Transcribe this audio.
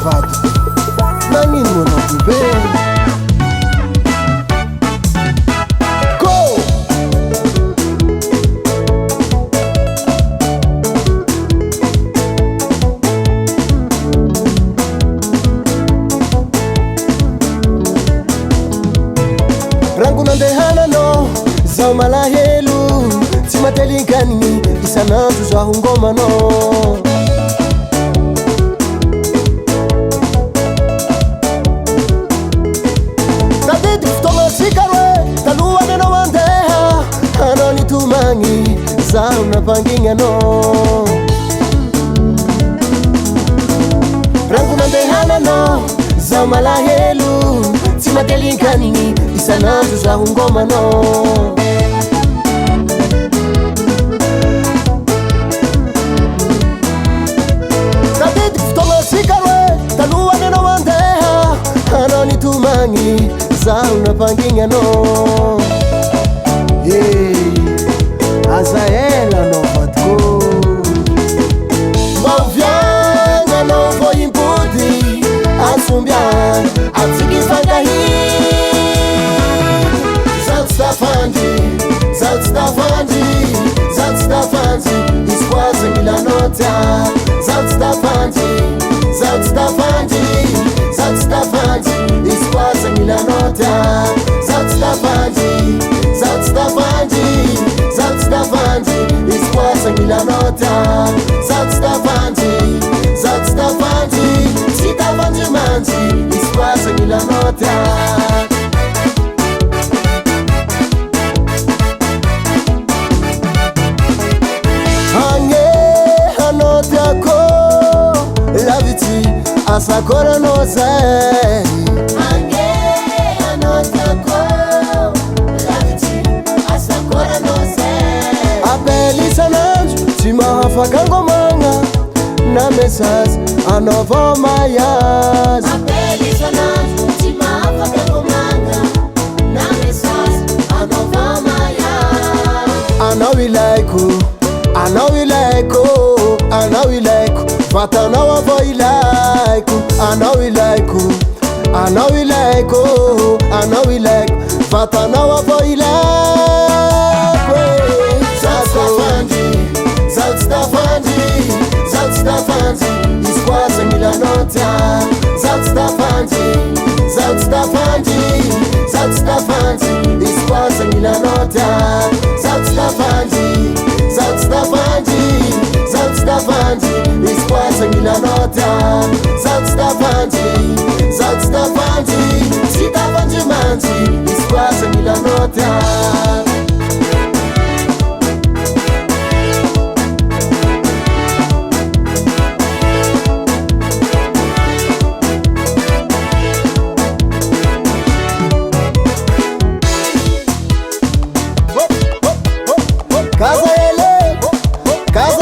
Vado, magnino mon bem. Go! Rango nandehana no, zao malahelo, tsy matelinkany isanandro zaho ngoma no. Zaho napangigna no rango nandehana no zaho malahelo tsy matelinkany isanandro zaho ngoma no tadidiko fotoagnatsika roe talohany anao andeha anao nitomagny zaho napangigna no Azaela no vatiko Mauviana no vou impudi Asumbian Atsigi fangahi Zat Stafandi Isquaza Milanota Zat Stafandi Isquaza Milanota Zat Stafandi Isquaza Milanota Zat Stafandi Sitavandi manzi Isquaza Milanota Asakora no sei Ange anotako Laviti asakora no sei Apeli sananjo Tsy mahafaka ngomagna Na message anova mayaz Apeli sananjo Tsy mahafaka ngomagna Na message anova mayaz Anao ilaiko Vatanao avao ilaiko Anao ilaiko Vatanao avao ilaiko Zat Stafandi Isquaza Milanota Zat Stafandi Isquaza Milanota Zat Stafandi Isquaza Milanota Zat Stafandi Sitavandi manzi Isquaza Milanota Casa